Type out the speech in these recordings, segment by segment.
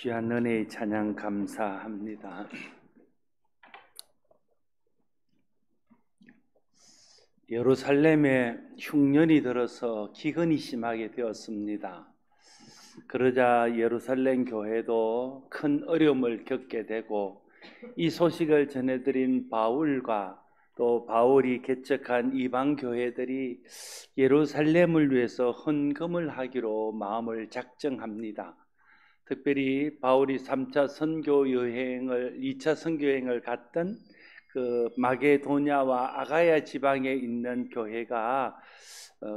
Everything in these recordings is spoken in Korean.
귀한 은혜의 찬양 감사합니다. 예루살렘에 흉년이 들어서 기근이 심하게 되었습니다. 그러자 예루살렘 교회도 큰 어려움을 겪게 되고, 이 소식을 전해드린 바울과 또 바울이 개척한 이방 교회들이 예루살렘을 위해서 헌금을 하기로 마음을 작정합니다. 특별히 바울이 3차 선교 여행을 2차 선교 여행을 갔던 그 마게도냐와 아가야 지방에 있는 교회가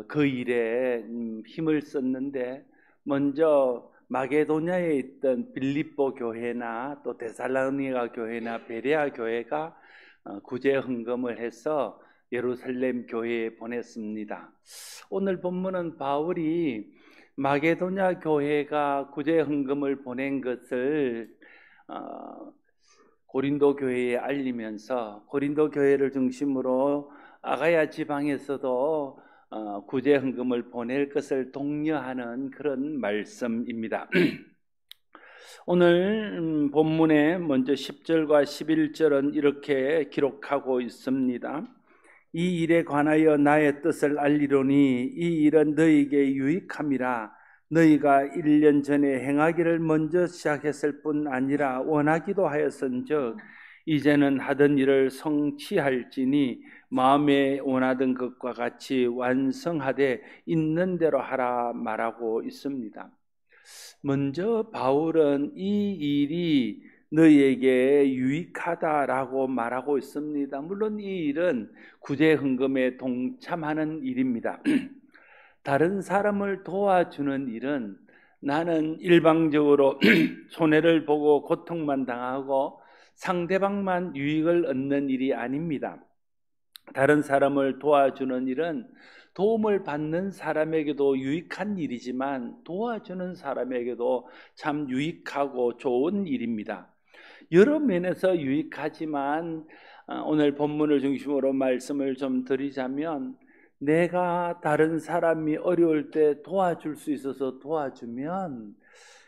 그 일에 힘을 썼는데, 먼저 마게도냐에 있던 빌립보 교회나 또 데살로니가 교회나 베레아 교회가 구제 헌금을 해서 예루살렘 교회에 보냈습니다. 오늘 본문은 바울이 마게도냐 교회가 구제 헌금을 보낸 것을 고린도 교회에 알리면서 고린도 교회를 중심으로 아가야 지방에서도 구제 헌금을 보낼 것을 독려하는 그런 말씀입니다. 오늘 본문에 먼저 10절과 11절은 이렇게 기록하고 있습니다. 이 일에 관하여 나의 뜻을 알리노니 이 일은 너희에게 유익함이라. 너희가 1년 전에 행하기를 먼저 시작했을 뿐 아니라 원하기도 하였은즉 이제는 하던 일을 성취할지니 마음에 원하던 것과 같이 완성하되 있는 대로 하라 말하고 있습니다. 먼저 바울은 이 일이 너희에게 유익하다라고 말하고 있습니다. 물론 이 일은 구제 헌금에 동참하는 일입니다. 다른 사람을 도와주는 일은 나는 일방적으로 손해를 보고 고통만 당하고 상대방만 유익을 얻는 일이 아닙니다. 다른 사람을 도와주는 일은 도움을 받는 사람에게도 유익한 일이지만 도와주는 사람에게도 참 유익하고 좋은 일입니다. 여러 면에서 유익하지만 오늘 본문을 중심으로 말씀을 좀 드리자면, 내가 다른 사람이 어려울 때 도와줄 수 있어서 도와주면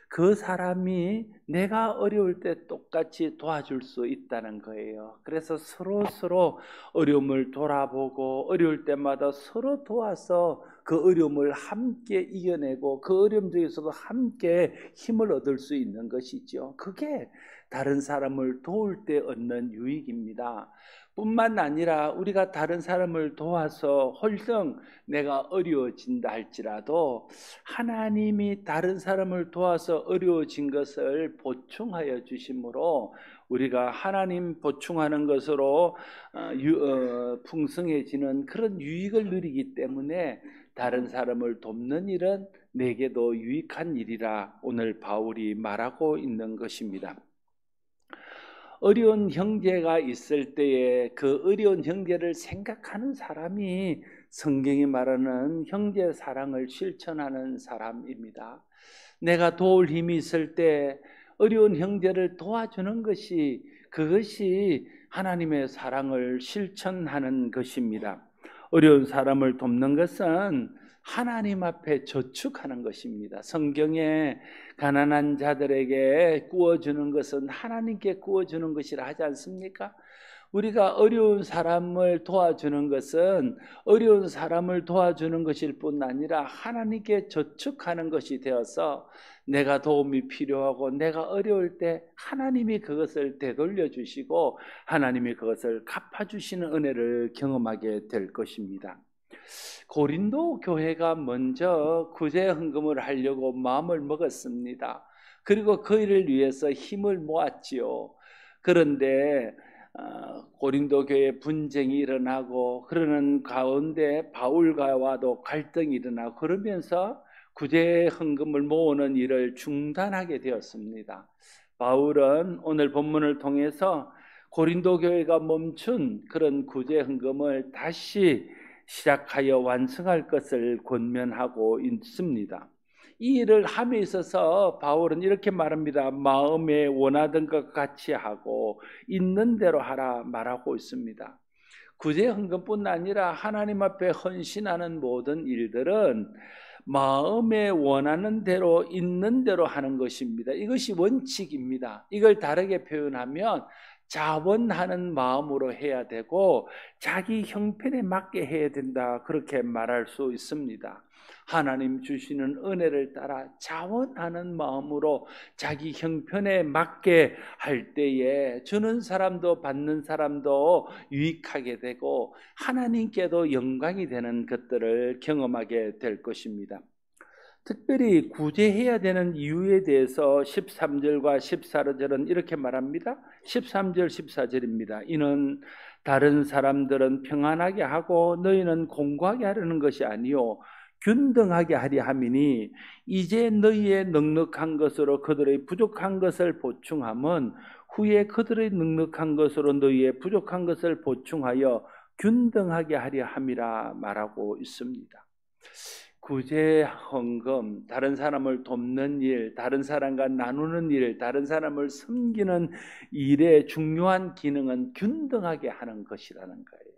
그 사람이 내가 어려울 때 똑같이 도와줄 수 있다는 거예요. 그래서 서로 어려움을 돌아보고 어려울 때마다 서로 도와서 그 어려움을 함께 이겨내고 그 어려움 중에서도 함께 힘을 얻을 수 있는 것이죠. 그게 다른 사람을 도울 때 얻는 유익입니다. 뿐만 아니라 우리가 다른 사람을 도와서 홀령 내가 어려워진다 할지라도 하나님이 다른 사람을 도와서 어려워진 것을 보충하여 주심으로 우리가 하나님 보충하는 것으로 풍성해지는 그런 유익을 누리기 때문에 다른 사람을 돕는 일은 내게도 유익한 일이라 오늘 바울이 말하고 있는 것입니다. 어려운 형제가 있을 때에 그 어려운 형제를 생각하는 사람이 성경이 말하는 형제 사랑을 실천하는 사람입니다. 내가 도울 힘이 있을 때 어려운 형제를 도와주는 것이, 그것이 하나님의 사랑을 실천하는 것입니다. 어려운 사람을 돕는 것은 하나님 앞에 저축하는 것입니다. 성경에 가난한 자들에게 구워주는 것은 하나님께 구워주는 것이라 하지 않습니까? 우리가 어려운 사람을 도와주는 것은 어려운 사람을 도와주는 것일 뿐 아니라 하나님께 저축하는 것이 되어서 내가 도움이 필요하고 내가 어려울 때 하나님이 그것을 되돌려 주시고 하나님이 그것을 갚아주시는 은혜를 경험하게 될 것입니다. 고린도 교회가 먼저 구제 헌금을 하려고 마음을 먹었습니다. 그리고 그 일을 위해서 힘을 모았지요. 그런데 고린도 교회에 분쟁이 일어나고 그러는 가운데 바울과도 갈등이 일어나고 그러면서 구제 헌금을 모으는 일을 중단하게 되었습니다. 바울은 오늘 본문을 통해서 고린도 교회가 멈춘 그런 구제 헌금을 다시 시작하여 완성할 것을 권면하고 있습니다. 이 일을 함에 있어서 바울은 이렇게 말합니다. 마음에 원하던 것 같이 하고 있는 대로 하라 말하고 있습니다. 구제 헌금뿐 아니라 하나님 앞에 헌신하는 모든 일들은 마음에 원하는 대로 있는 대로 하는 것입니다. 이것이 원칙입니다. 이걸 다르게 표현하면 자원하는 마음으로 해야 되고 자기 형편에 맞게 해야 된다, 그렇게 말할 수 있습니다. 하나님 주시는 은혜를 따라 자원하는 마음으로 자기 형편에 맞게 할 때에 주는 사람도 받는 사람도 유익하게 되고 하나님께도 영광이 되는 것들을 경험하게 될 것입니다. 특별히 구제해야 되는 이유에 대해서 13절과 14절은 이렇게 말합니다. 13절 14절입니다. 이는 다른 사람들은 평안하게 하고 너희는 공고하게 하려는 것이 아니요 균등하게 하려 함이니 이제 너희의 넉넉한 것으로 그들의 부족한 것을 보충함은 후에 그들의 넉넉한 것으로 너희의 부족한 것을 보충하여 균등하게 하려 함이라 말하고 있습니다. 구제, 헌금, 다른 사람을 돕는 일, 다른 사람과 나누는 일, 다른 사람을 섬기는 일의 중요한 기능은 균등하게 하는 것이라는 거예요.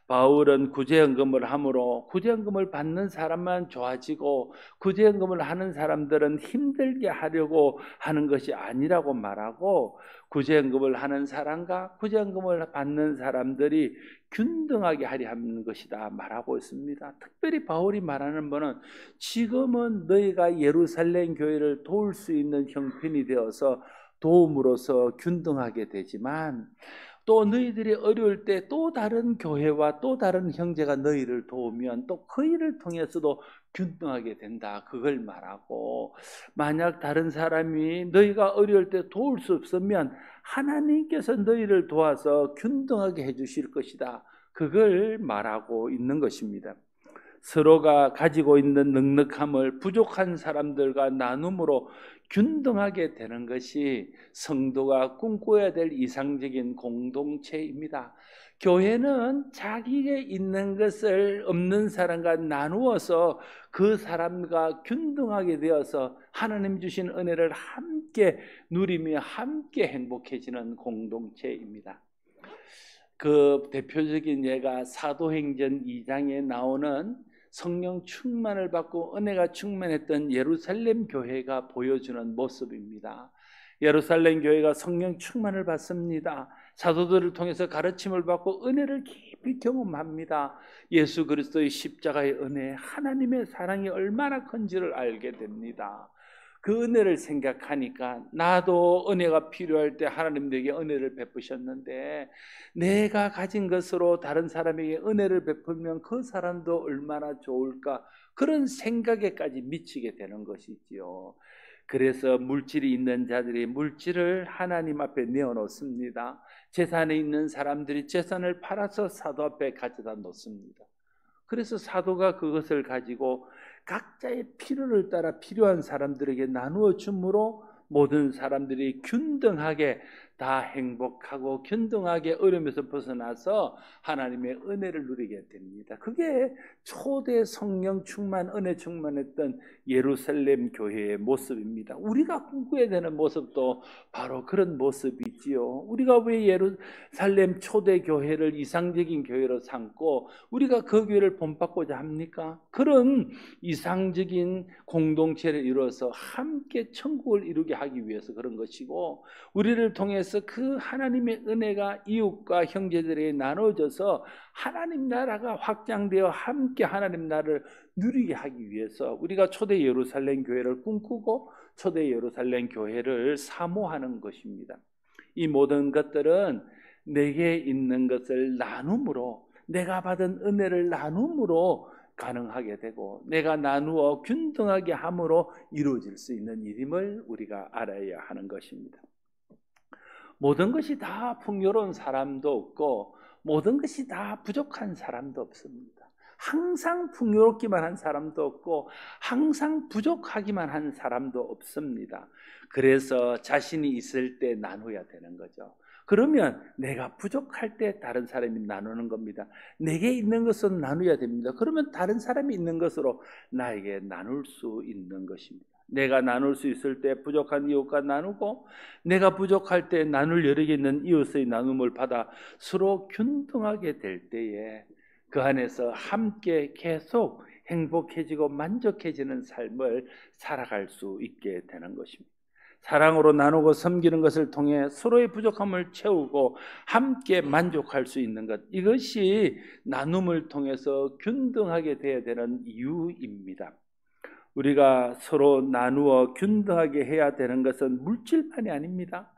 바울은 구제헌금을 함으로 구제헌금을 받는 사람만 좋아지고 구제헌금을 하는 사람들은 힘들게 하려고 하는 것이 아니라고 말하고, 구제헌금을 하는 사람과 구제헌금을 받는 사람들이 균등하게 하려 하는 것이다 말하고 있습니다. 특별히 바울이 말하는 바는 지금은 너희가 예루살렘 교회를 도울 수 있는 형편이 되어서 도움으로써 균등하게 되지만 또 너희들이 어려울 때 또 다른 교회와 또 다른 형제가 너희를 도우면 또 그 일을 통해서도 균등하게 된다, 그걸 말하고, 만약 다른 사람이 너희가 어려울 때 도울 수 없으면 하나님께서 너희를 도와서 균등하게 해주실 것이다, 그걸 말하고 있는 것입니다. 서로가 가지고 있는 넉넉함을 부족한 사람들과 나눔으로 균등하게 되는 것이 성도가 꿈꿔야 될 이상적인 공동체입니다. 교회는 자기에 있는 것을 없는 사람과 나누어서 그 사람과 균등하게 되어서 하나님 주신 은혜를 함께 누리며 함께 행복해지는 공동체입니다. 그 대표적인 예가 사도행전 2장에 나오는 성령 충만을 받고 은혜가 충만했던 예루살렘 교회가 보여주는 모습입니다. 예루살렘 교회가 성령 충만을 받습니다. 사도들을 통해서 가르침을 받고 은혜를 깊이 경험합니다. 예수 그리스도의 십자가의 은혜, 하나님의 사랑이 얼마나 큰지를 알게 됩니다. 그 은혜를 생각하니까 나도 은혜가 필요할 때 하나님 내게 은혜를 베푸셨는데 내가 가진 것으로 다른 사람에게 은혜를 베풀면 그 사람도 얼마나 좋을까, 그런 생각에까지 미치게 되는 것이지요. 그래서 물질이 있는 자들이 물질을 하나님 앞에 내어놓습니다. 재산에 있는 사람들이 재산을 팔아서 사도 앞에 가져다 놓습니다. 그래서 사도가 그것을 가지고 각자의 필요를 따라 필요한 사람들에게 나누어 줌으로 모든 사람들이 균등하게 다 행복하고 균등하게 어려움에서 벗어나서 하나님의 은혜를 누리게 됩니다. 그게 초대 성령 충만, 은혜 충만했던 예루살렘 교회의 모습입니다. 우리가 꿈꿔야 되는 모습도 바로 그런 모습이지요. 우리가 왜 예루살렘 초대 교회를 이상적인 교회로 삼고 우리가 그 교회를 본받고자 합니까? 그런 이상적인 공동체를 이루어서 함께 천국을 이루게 하기 위해서 그런 것이고, 우리를 통해서 그 하나님의 은혜가 이웃과 형제들에게 나눠져서 하나님 나라가 확장되어 함께 하나님 나라를 누리게 하기 위해서 우리가 초대 예루살렘 교회를 꿈꾸고 초대 예루살렘 교회를 사모하는 것입니다. 이 모든 것들은 내게 있는 것을 나눔으로, 내가 받은 은혜를 나눔으로 가능하게 되고 내가 나누어 균등하게 함으로 이루어질 수 있는 일임을 우리가 알아야 하는 것입니다. 모든 것이 다 풍요로운 사람도 없고 모든 것이 다 부족한 사람도 없습니다. 항상 풍요롭기만 한 사람도 없고 항상 부족하기만 한 사람도 없습니다. 그래서 자신이 있을 때 나눠야 되는 거죠. 그러면 내가 부족할 때 다른 사람이 나누는 겁니다. 내게 있는 것은 나눠야 됩니다. 그러면 다른 사람이 있는 것으로 나에게 나눌 수 있는 것입니다. 내가 나눌 수 있을 때 부족한 이웃과 나누고 내가 부족할 때 나눌 여력이 있는 이웃의 나눔을 받아 서로 균등하게 될 때에 그 안에서 함께 계속 행복해지고 만족해지는 삶을 살아갈 수 있게 되는 것입니다. 사랑으로 나누고 섬기는 것을 통해 서로의 부족함을 채우고 함께 만족할 수 있는 것, 이것이 나눔을 통해서 균등하게 되어야 되는 이유입니다. 우리가 서로 나누어 균등하게 해야 되는 것은 물질만이 아닙니다.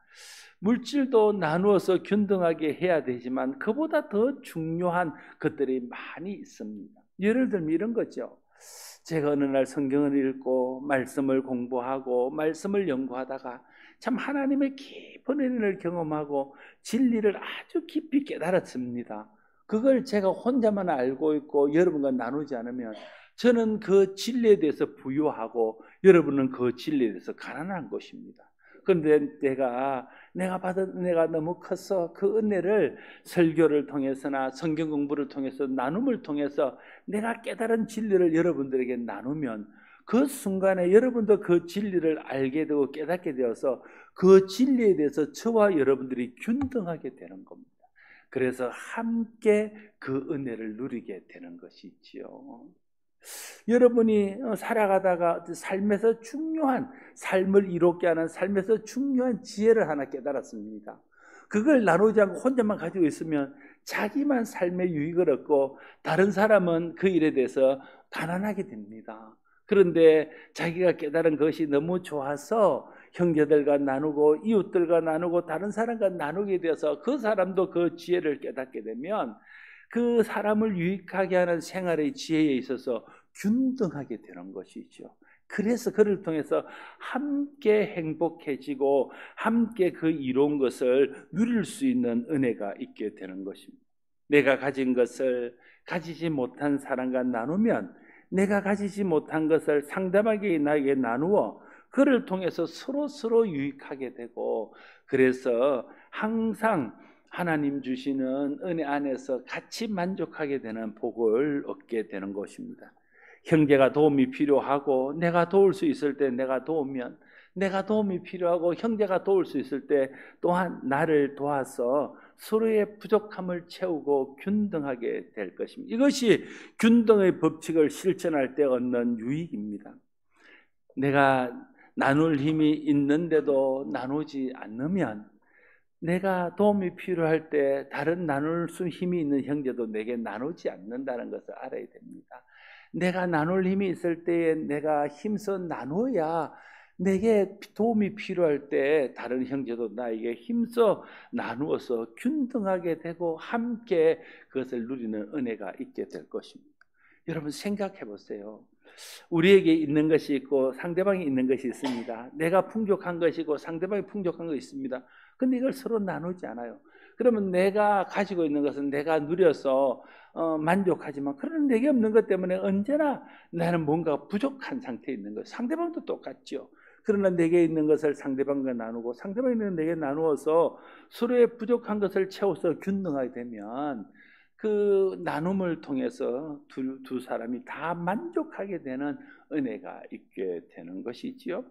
물질도 나누어서 균등하게 해야 되지만 그보다 더 중요한 것들이 많이 있습니다. 예를 들면 이런 거죠. 제가 어느 날 성경을 읽고 말씀을 공부하고 말씀을 연구하다가 참 하나님의 깊은 은혜를 경험하고 진리를 아주 깊이 깨달았습니다. 그걸 제가 혼자만 알고 있고 여러분과 나누지 않으면 저는 그 진리에 대해서 부유하고 여러분은 그 진리에 대해서 가난한 것입니다. 그런데 내가 받은 은혜가 너무 커서 그 은혜를 설교를 통해서나 성경 공부를 통해서 나눔을 통해서 내가 깨달은 진리를 여러분들에게 나누면 그 순간에 여러분도 그 진리를 알게 되고 깨닫게 되어서 그 진리에 대해서 저와 여러분들이 균등하게 되는 겁니다. 그래서 함께 그 은혜를 누리게 되는 것이지요. 여러분이 살아가다가 삶에서 중요한 삶을 이롭게 하는 삶에서 중요한 지혜를 하나 깨달았습니다. 그걸 나누지 않고 혼자만 가지고 있으면 자기만 삶의 유익을 얻고 다른 사람은 그 일에 대해서 가난하게 됩니다. 그런데 자기가 깨달은 것이 너무 좋아서 형제들과 나누고 이웃들과 나누고 다른 사람과 나누게 되어서 그 사람도 그 지혜를 깨닫게 되면 그 사람을 유익하게 하는 생활의 지혜에 있어서 균등하게 되는 것이죠. 그래서 그를 통해서 함께 행복해지고 함께 그 이로운 것을 누릴 수 있는 은혜가 있게 되는 것입니다. 내가 가진 것을 가지지 못한 사람과 나누면 내가 가지지 못한 것을 상대방에게 나에게 나누어 그를 통해서 서로 유익하게 되고, 그래서 항상 하나님 주시는 은혜 안에서 같이 만족하게 되는 복을 얻게 되는 것입니다. 형제가 도움이 필요하고 내가 도울 수 있을 때 내가 도우면, 내가 도움이 필요하고 형제가 도울 수 있을 때 또한 나를 도와서 서로의 부족함을 채우고 균등하게 될 것입니다. 이것이 균등의 법칙을 실천할 때 얻는 유익입니다. 내가 나눌 힘이 있는데도 나누지 않으면, 내가 도움이 필요할 때 다른 나눌 수 힘이 있는 형제도 내게 나누지 않는다는 것을 알아야 됩니다. 내가 나눌 힘이 있을 때에 내가 힘써 나눠야 내게 도움이 필요할 때 다른 형제도 나에게 힘써 나누어서 균등하게 되고 함께 그것을 누리는 은혜가 있게 될 것입니다. 여러분 생각해 보세요. 우리에게 있는 것이 있고 상대방이 있는 것이 있습니다. 내가 풍족한 것이고 상대방이 풍족한 것이 있습니다. 근데 이걸 서로 나누지 않아요. 그러면 내가 가지고 있는 것은 내가 누려서 만족하지만, 그러나 내게 없는 것 때문에 언제나 나는 뭔가 부족한 상태에 있는 거예요. 상대방도 똑같죠. 그러나 내게 있는 것을 상대방과 나누고 상대방이 있는 내게 나누어서 서로의 부족한 것을 채워서 균등하게 되면 그 나눔을 통해서 두 사람이 다 만족하게 되는 은혜가 있게 되는 것이지요.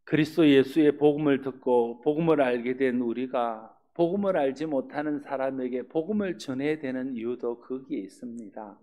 그리스도 예수의 복음을 듣고 복음을 알게 된 우리가 복음을 알지 못하는 사람에게 복음을 전해야 되는 이유도 거기에 있습니다.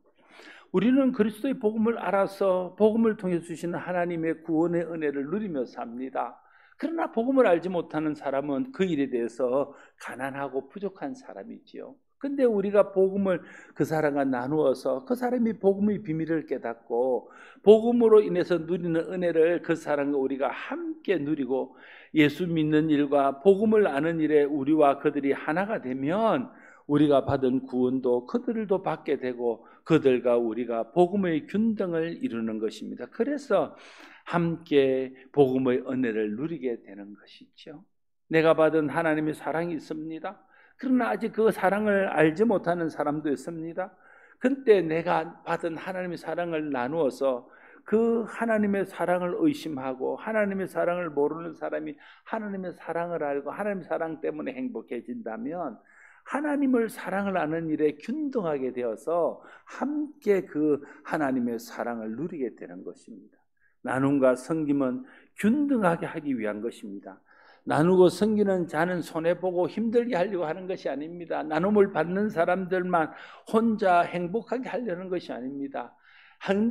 우리는 그리스도의 복음을 알아서 복음을 통해 주시는 하나님의 구원의 은혜를 누리며 삽니다. 그러나 복음을 알지 못하는 사람은 그 일에 대해서 가난하고 부족한 사람이지요. 근데 우리가 복음을 그 사람과 나누어서 그 사람이 복음의 비밀을 깨닫고 복음으로 인해서 누리는 은혜를 그 사람과 우리가 함께 누리고 예수 믿는 일과 복음을 아는 일에 우리와 그들이 하나가 되면 우리가 받은 구원도 그들도 받게 되고 그들과 우리가 복음의 균등을 이루는 것입니다. 그래서 함께 복음의 은혜를 누리게 되는 것이죠. 내가 받은 하나님의 사랑이 있습니다. 그러나 아직 그 사랑을 알지 못하는 사람도 있습니다. 그때 내가 받은 하나님의 사랑을 나누어서 그 하나님의 사랑을 의심하고 하나님의 사랑을 모르는 사람이 하나님의 사랑을 알고 하나님의 사랑 때문에 행복해진다면 하나님을 사랑을 아는 일에 균등하게 되어서 함께 그 하나님의 사랑을 누리게 되는 것입니다. 나눔과 섬김은 균등하게 하기 위한 것입니다. 나누고 섬기는 자는 손해보고 힘들게 하려고 하는 것이 아닙니다. 나눔을 받는 사람들만 혼자 행복하게 하려는 것이 아닙니다.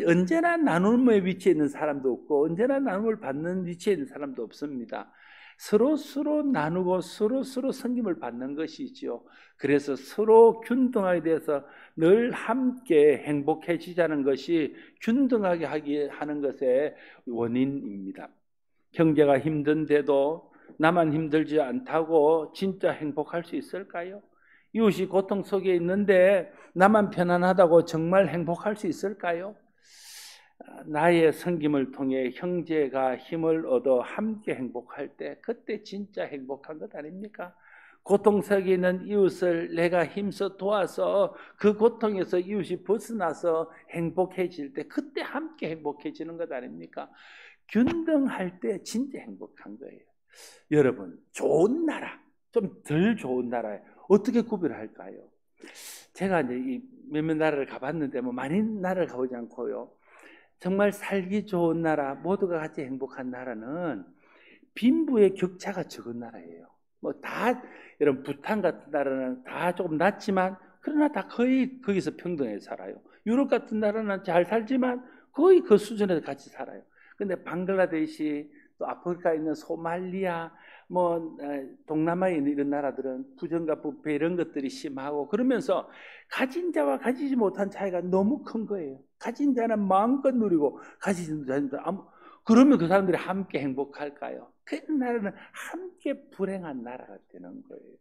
언제나 나눔의 위치에 있는 사람도 없고 언제나 나눔을 받는 위치에 있는 사람도 없습니다. 서로 나누고 서로 섬김을 받는 것이지요. 그래서 서로 균등하게 돼서 늘 함께 행복해지자는 것이 균등하게 하는 것의 원인입니다. 형제가 힘든데도 나만 힘들지 않다고 진짜 행복할 수 있을까요? 이웃이 고통 속에 있는데 나만 편안하다고 정말 행복할 수 있을까요? 나의 섬김을 통해 형제가 힘을 얻어 함께 행복할 때 그때 진짜 행복한 것 아닙니까? 고통 속에 있는 이웃을 내가 힘써 도와서 그 고통에서 이웃이 벗어나서 행복해질 때 그때 함께 행복해지는 것 아닙니까? 균등할 때 진짜 행복한 거예요. 여러분, 좋은 나라, 좀 덜 좋은 나라에 어떻게 구별할까요? 제가 이제 몇몇 나라를 가봤는데 많이 나라를 가보지 않고요. 정말 살기 좋은 나라, 모두가 같이 행복한 나라는 빈부의 격차가 적은 나라예요. 다 이런 부탄 같은 나라는 다 조금 낮지만 그러나 다 거의 거기서 평등하게 살아요. 유럽 같은 나라는 잘 살지만 거의 그 수준에서 같이 살아요. 근데 방글라데시, 또 아프리카에 있는 소말리아, 동남아에 있는 이런 나라들은 부정과 부패 이런 것들이 심하고 그러면서 가진 자와 가지지 못한 차이가 너무 큰 거예요. 가진 자는 마음껏 누리고 가지지 자는 그러면 그 사람들이 함께 행복할까요? 그 나라는 함께 불행한 나라가 되는 거예요.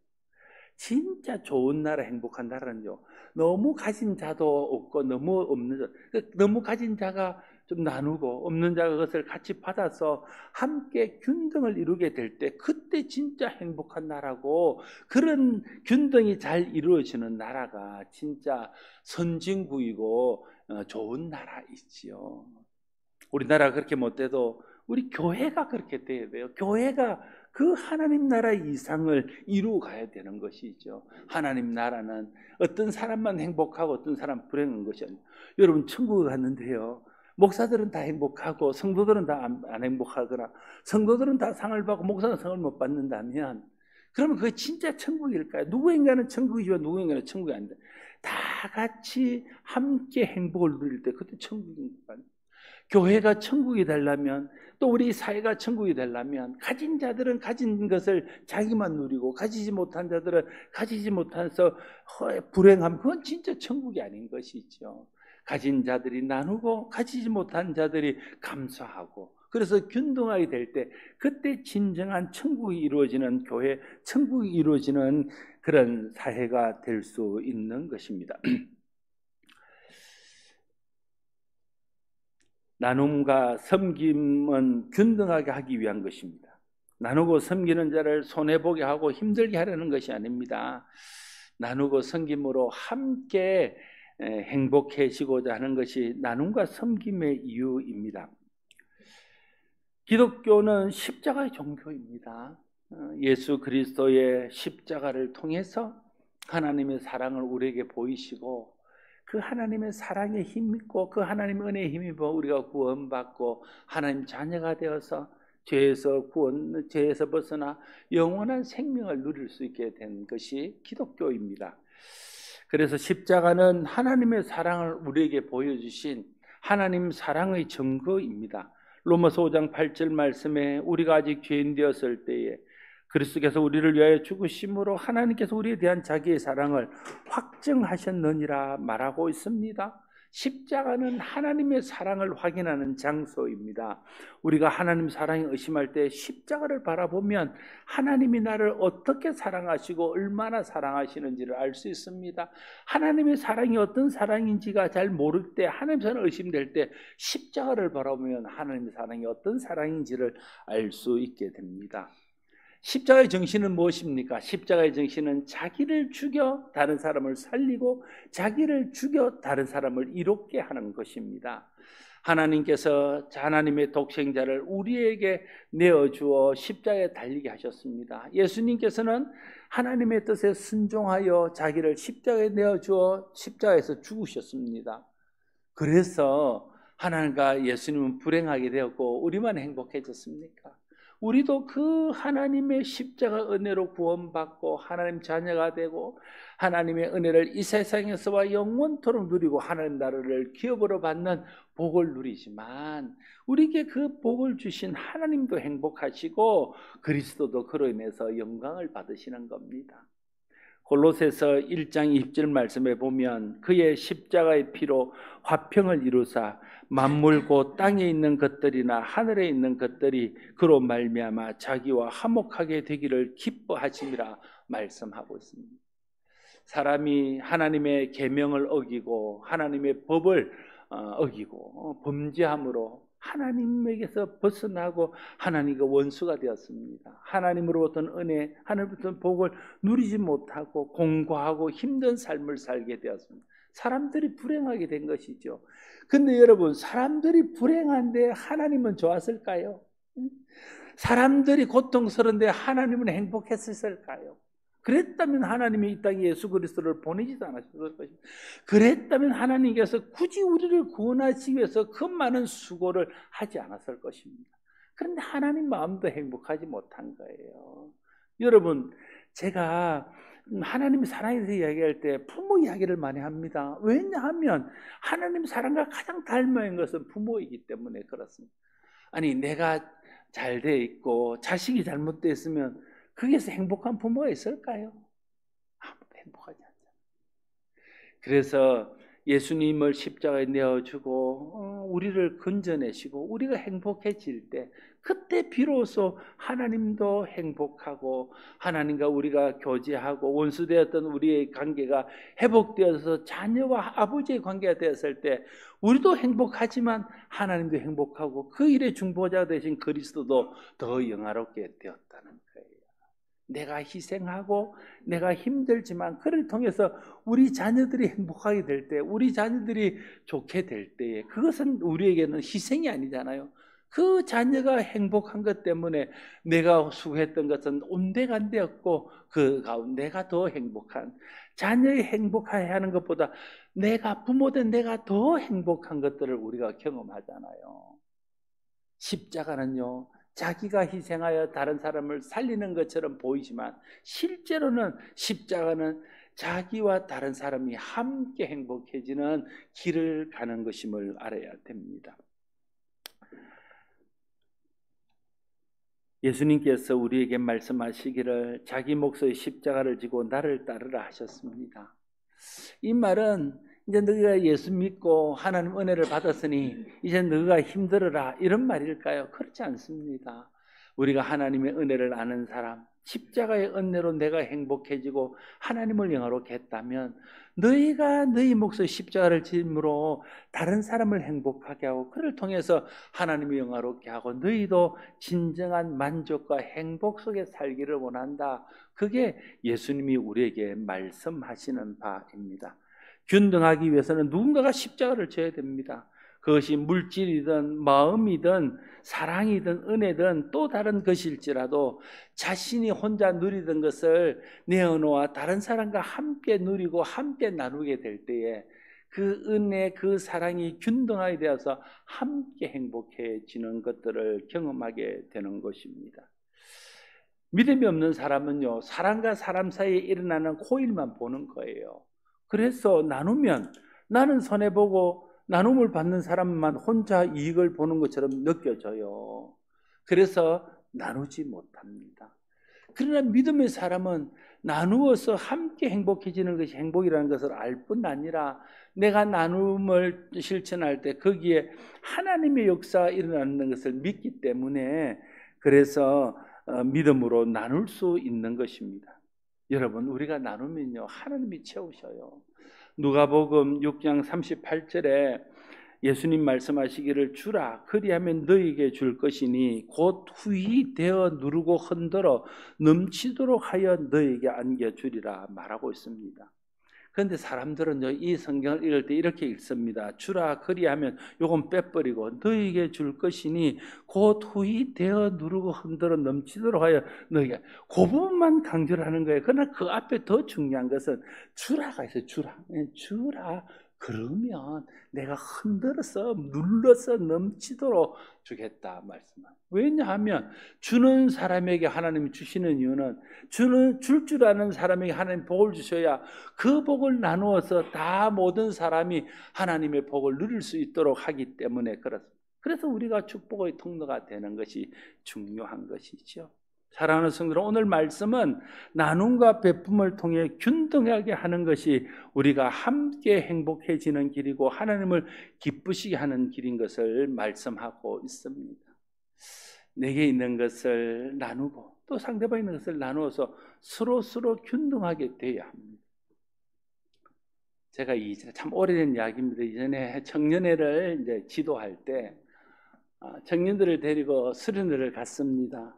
진짜 좋은 나라, 행복한 나라는요, 너무 가진 자도 없고 너무 없는 자, 너무 가진 자가 좀 나누고 없는 자가 그것을 같이 받아서 함께 균등을 이루게 될 때 그때 진짜 행복한 나라고, 그런 균등이 잘 이루어지는 나라가 진짜 선진국이고 좋은 나라이지요. 우리나라가 그렇게 못돼도 우리 교회가 그렇게 돼야 돼요. 교회가 그 하나님 나라의 이상을 이루어 가야 되는 것이죠. 하나님 나라는 어떤 사람만 행복하고 어떤 사람 불행한 것이 아니에요. 여러분, 천국에 갔는데요, 목사들은 다 행복하고 성도들은 다 안 행복하거나 성도들은 다 상을 받고 목사는 상을 못 받는다면 그러면 그게 진짜 천국일까요? 누구인가는 천국이지만 누구인가는 천국이 아닌데 다 같이 함께 행복을 누릴 때 그때 천국입니다. 교회가 천국이 되려면, 또 우리 사회가 천국이 되려면 가진 자들은 가진 것을 자기만 누리고 가지지 못한 자들은 가지지 못해서 불행함, 그건 진짜 천국이 아닌 것이죠. 가진 자들이 나누고 가지지 못한 자들이 감사하고, 그래서 균등하게 될 때 그때 진정한 천국이 이루어지는 교회, 천국이 이루어지는 그런 사회가 될 수 있는 것입니다. 나눔과 섬김은 균등하게 하기 위한 것입니다. 나누고 섬기는 자를 손해보게 하고 힘들게 하려는 것이 아닙니다. 나누고 섬김으로 함께 행복해지고자 하는 것이 나눔과 섬김의 이유입니다. 기독교는 십자가의 종교입니다. 예수 그리스도의 십자가를 통해서 하나님의 사랑을 우리에게 보이시고, 그 하나님의 사랑에 힘입고 그 하나님의 은혜에 힘입어 우리가 구원받고 하나님 자녀가 되어서 죄에서 벗어나 영원한 생명을 누릴 수 있게 된 것이 기독교입니다. 그래서 십자가는 하나님의 사랑을 우리에게 보여주신 하나님 사랑의 증거입니다. 로마서 5장 8절 말씀에 우리가 아직 죄인 되었을 때에 그리스도께서 우리를 위하여 죽으심으로 하나님께서 우리에 대한 자기의 사랑을 확증하셨느니라 말하고 있습니다. 십자가는 하나님의 사랑을 확인하는 장소입니다. 우리가 하나님 사랑에 의심할 때 십자가를 바라보면 하나님이 나를 어떻게 사랑하시고 얼마나 사랑하시는지를 알 수 있습니다. 하나님의 사랑이 어떤 사랑인지가 잘 모를 때, 하나님 사랑을 의심될 때 십자가를 바라보면 하나님의 사랑이 어떤 사랑인지를 알 수 있게 됩니다. 십자가의 정신은 무엇입니까? 십자가의 정신은 자기를 죽여 다른 사람을 살리고 자기를 죽여 다른 사람을 이롭게 하는 것입니다. 하나님께서 하나님의 독생자를 우리에게 내어주어 십자가에 달리게 하셨습니다. 예수님께서는 하나님의 뜻에 순종하여 자기를 십자가에 내어주어 십자가에서 죽으셨습니다. 그래서 하나님과 예수님은 불행하게 되었고 우리만 행복해졌습니까? 우리도 그 하나님의 십자가 은혜로 구원받고 하나님 자녀가 되고 하나님의 은혜를 이 세상에서와 영원토록 누리고 하나님 나라를 기업으로 받는 복을 누리지만 우리에게 그 복을 주신 하나님도 행복하시고 그리스도도 그로 인해서 영광을 받으시는 겁니다. 골로새서 1장 20절 말씀에 보면 그의 십자가의 피로 화평을 이루사 만물 곧 땅에 있는 것들이나 하늘에 있는 것들이 그로 말미암아 자기와 화목하게 되기를 기뻐하심이라 말씀하고 있습니다. 사람이 하나님의 계명을 어기고 하나님의 법을 어기고 범죄함으로 하나님에게서 벗어나고 하나님과 원수가 되었습니다. 하나님으로부터 은혜, 하나님으로부터 복을 누리지 못하고 공고하고 힘든 삶을 살게 되었습니다. 사람들이 불행하게 된 것이죠. 근데 여러분, 사람들이 불행한데 하나님은 좋았을까요? 사람들이 고통스러운데 하나님은 행복했을까요? 그랬다면 하나님이 이 땅에 예수 그리스도를 보내지도 않았을 것입니다. 그랬다면 하나님께서 굳이 우리를 구원하시기 위해서 그 많은 수고를 하지 않았을 것입니다. 그런데 하나님 마음도 행복하지 못한 거예요. 여러분, 제가 하나님 사랑에서 이야기할 때 부모 이야기를 많이 합니다. 왜냐하면 하나님 사랑과 가장 닮은 것은 부모이기 때문에 그렇습니다. 아니, 내가 잘 돼 있고 자식이 잘못되어 있으면 거기에서 행복한 부모가 있을까요? 아무도 행복하지 않잖아요. 그래서 예수님을 십자가에 내어주고 우리를 건져내시고 우리가 행복해질 때 그때 비로소 하나님도 행복하고 하나님과 우리가 교제하고 원수되었던 우리의 관계가 회복되어서 자녀와 아버지의 관계가 되었을 때 우리도 행복하지만 하나님도 행복하고 그 일의 중보자 되신 그리스도도 더 영화롭게 되었다는 거예요. 내가 희생하고 내가 힘들지만 그를 통해서 우리 자녀들이 행복하게 될 때, 우리 자녀들이 좋게 될 때에 그것은 우리에게는 희생이 아니잖아요. 그 자녀가 행복한 것 때문에 내가 수고했던 것은 온데간데였고 그 가운데 내가 더 행복한, 자녀의 행복하게 하는 것보다 내가 부모된 내가 더 행복한 것들을 우리가 경험하잖아요. 십자가는요, 자기가 희생하여 다른 사람을 살리는 것처럼 보이지만 실제로는 십자가는 자기와 다른 사람이 함께 행복해지는 길을 가는 것임을 알아야 됩니다. 예수님께서 우리에게 말씀하시기를 자기 몫의 십자가를 지고 나를 따르라 하셨습니다. 이 말은 이제 너희가 예수 믿고 하나님 은혜를 받았으니 이제 너희가 힘들어라 이런 말일까요? 그렇지 않습니다. 우리가 하나님의 은혜를 아는 사람, 십자가의 은혜로 내가 행복해지고 하나님을 영화롭게 했다면 너희가 너희 몫의 십자가를 짐으로 다른 사람을 행복하게 하고 그를 통해서 하나님을 영화롭게 하고 너희도 진정한 만족과 행복 속에 살기를 원한다. 그게 예수님이 우리에게 말씀하시는 바입니다. 균등하기 위해서는 누군가가 십자가를 져야 됩니다. 그것이 물질이든 마음이든 사랑이든 은혜든 또 다른 것일지라도 자신이 혼자 누리던 것을 내어놓아 다른 사람과 함께 누리고 함께 나누게 될 때에 그 은혜, 그 사랑이 균등하게 되어서 함께 행복해지는 것들을 경험하게 되는 것입니다. 믿음이 없는 사람은요, 사람과 사람 사이에 일어나는 고일만 보는 거예요. 그래서 나누면 나는 손해보고 나눔을 받는 사람만 혼자 이익을 보는 것처럼 느껴져요. 그래서 나누지 못합니다. 그러나 믿음의 사람은 나누어서 함께 행복해지는 것이 행복이라는 것을 알 뿐 아니라 내가 나눔을 실천할 때 거기에 하나님의 역사가 일어나는 것을 믿기 때문에 그래서 믿음으로 나눌 수 있는 것입니다. 여러분, 우리가 나누면요 하나님이 채우셔요. 누가복음 6장 38절에 예수님 말씀하시기를 주라 그리하면 너희에게 줄 것이니 곧 후히 되어 누르고 흔들어 넘치도록 하여 너희에게 안겨주리라 말하고 있습니다. 그런데 사람들은요 이 성경을 읽을 때 이렇게 읽습니다. 주라 그리하면 요건 빼버리고 너희에게 줄 것이니 곧 후히 되어 누르고 흔들어 넘치도록 하여 너희가 그 부분만 강조를 하는 거예요. 그러나 그 앞에 더 중요한 것은 주라가 있어요. 주라 그러면 내가 흔들어서 눌러서 넘치도록 주겠다 말씀합니다. 왜냐하면 주는 사람에게 하나님이 주시는 이유는 줄 줄 아는 사람에게 하나님 복을 주셔야 그 복을 나누어서 다 모든 사람이 하나님의 복을 누릴 수 있도록 하기 때문에 그렇습니다. 그래서 우리가 축복의 통로가 되는 것이 중요한 것이죠. 사랑하는 성도들, 오늘 말씀은 나눔과 베품을 통해 균등하게 하는 것이 우리가 함께 행복해지는 길이고 하나님을 기쁘시게 하는 길인 것을 말씀하고 있습니다. 내게 있는 것을 나누고 또 상대방에 있는 것을 나누어서 서로 균등하게 되어야 합니다. 제가 이제 참 오래된 이야기입니다. 이전에 청년회를 이제 지도할 때 청년들을 데리고 수련회를 갔습니다.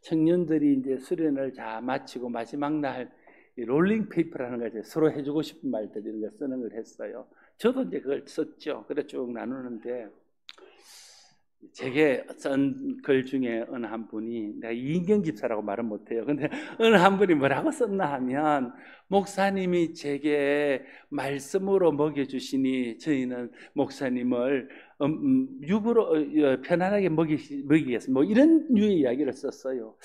청년들이 이제 수련을 다 마치고 마지막 날 롤링 페이퍼라는 걸 서로 해주고 싶은 말들 이런 거 쓰는 걸 했어요. 저도 이제 그걸 썼죠. 그래 쭉 나누는데 제게 쓴 글 중에 어느 한 분이, 내가 이인경 집사라고 말은 못해요. 근데 어느 한 분이 뭐라고 썼나 하면, 목사님이 제게 말씀으로 먹여주시니 저희는 목사님을 육으로 편안하게 먹이겠습니다. 뭐 이런 류의 이야기를 썼어요.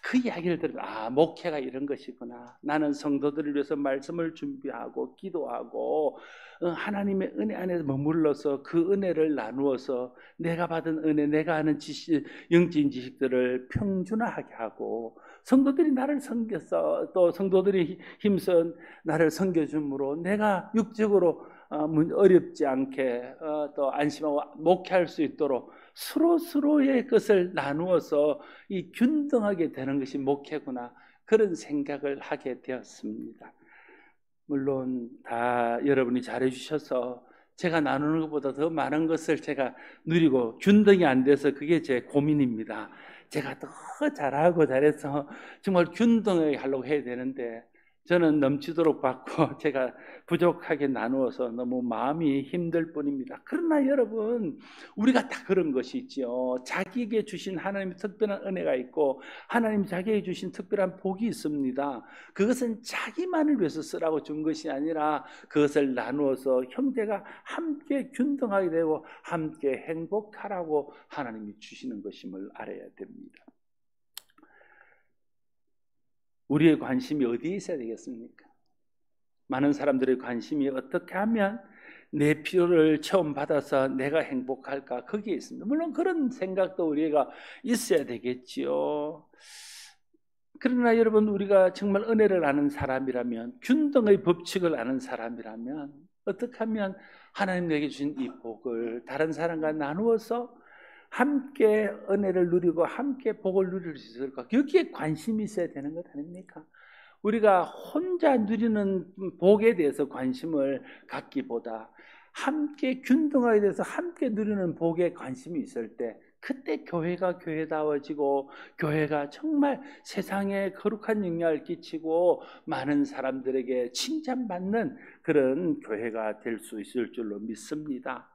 그 이야기를 들으면 목회가 이런 것이구나. 나는 성도들을 위해서 말씀을 준비하고 기도하고 하나님의 은혜 안에 머물러서 그 은혜를 나누어서 내가 받은 은혜, 내가 하는 지식, 영적인 지식들을 평준화하게 하고 성도들이 나를 섬겨서 또 성도들이 힘써 나를 섬겨줌으로 내가 육적으로 어렵지 않게 또 안심하고 목회할 수 있도록 서로의 것을 나누어서 이 균등하게 되는 것이 목회구나, 그런 생각을 하게 되었습니다. 물론 다 여러분이 잘해주셔서 제가 나누는 것보다 더 많은 것을 제가 누리고 균등이 안 돼서 그게 제 고민입니다. 제가 더 잘하고 잘해서 정말 균등하게 하려고 해야 되는데 저는 넘치도록 받고 제가 부족하게 나누어서 너무 마음이 힘들 뿐입니다. 그러나 여러분, 우리가 다 그런 것이 있죠. 자기에게 주신 하나님의 특별한 은혜가 있고 하나님 자기에게 주신 특별한 복이 있습니다. 그것은 자기만을 위해서 쓰라고 준 것이 아니라 그것을 나누어서 형제가 함께 균등하게 되고 함께 행복하라고 하나님이 주시는 것임을 알아야 됩니다. 우리의 관심이 어디에 있어야 되겠습니까? 많은 사람들의 관심이 어떻게 하면 내 필요를 처음 받아서 내가 행복할까, 거기에 있습니다. 물론 그런 생각도 우리가 있어야 되겠지요. 그러나 여러분, 우리가 정말 은혜를 아는 사람이라면, 균등의 법칙을 아는 사람이라면 어떻게 하면 하나님 내게 주신 이 복을 다른 사람과 나누어서 함께 은혜를 누리고 함께 복을 누릴 수 있을까? 여기에 관심이 있어야 되는 것 아닙니까? 우리가 혼자 누리는 복에 대해서 관심을 갖기보다 함께 균등하게 돼서 함께 누리는 복에 관심이 있을 때 그때 교회가 교회다워지고 교회가 정말 세상에 거룩한 영향을 끼치고 많은 사람들에게 칭찬받는 그런 교회가 될 수 있을 줄로 믿습니다.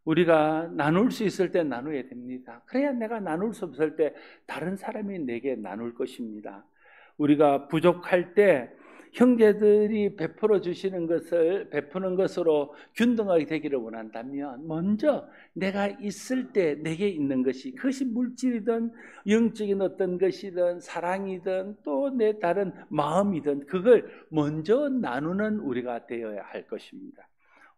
우리가 나눌 수 있을 때 나눠야 됩니다. 그래야 내가 나눌 수 없을 때 다른 사람이 내게 나눌 것입니다. 우리가 부족할 때 형제들이 베풀어 주시는 것을 베푸는 것으로 균등하게 되기를 원한다면 먼저 내가 있을 때 내게 있는 것이, 그것이 물질이든 영적인 어떤 것이든 사랑이든 또 내 다른 마음이든 그걸 먼저 나누는 우리가 되어야 할 것입니다.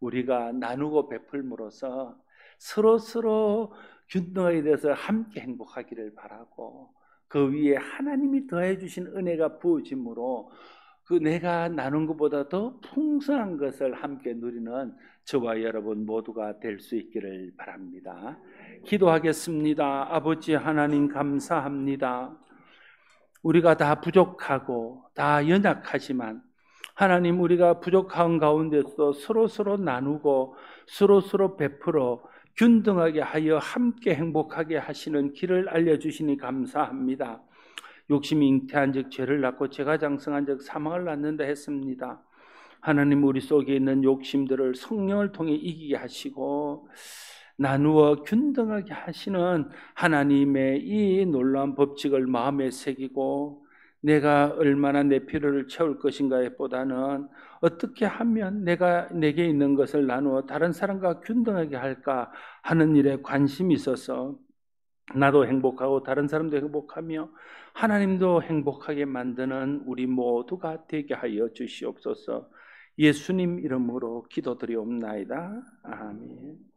우리가 나누고 베풀므로써 서로 균등하게 돼서 함께 행복하기를 바라고, 그 위에 하나님이 더해 주신 은혜가 부어짐으로 그 내가 나눈 것보다 더 풍성한 것을 함께 누리는 저와 여러분 모두가 될 수 있기를 바랍니다. 기도하겠습니다. 아버지 하나님, 감사합니다. 우리가 다 부족하고 다 연약하지만 하나님, 우리가 부족한 가운데서 서로 나누고 서로 베풀어 균등하게 하여 함께 행복하게 하시는 길을 알려주시니 감사합니다. 욕심이 잉태한 즉 죄를 낳고 죄가 장성한 즉 사망을 낳는다 했습니다. 하나님, 우리 속에 있는 욕심들을 성령을 통해 이기게 하시고 나누어 균등하게 하시는 하나님의 이 놀라운 법칙을 마음에 새기고 내가 얼마나 내 필요를 채울 것인가에 보다는 어떻게 하면 내게 있는 것을 나누어 다른 사람과 균등하게 할까 하는 일에 관심이 있어서 나도 행복하고 다른 사람도 행복하며 하나님도 행복하게 만드는 우리 모두가 되게 하여 주시옵소서. 예수님 이름으로 기도드리옵나이다. 아멘.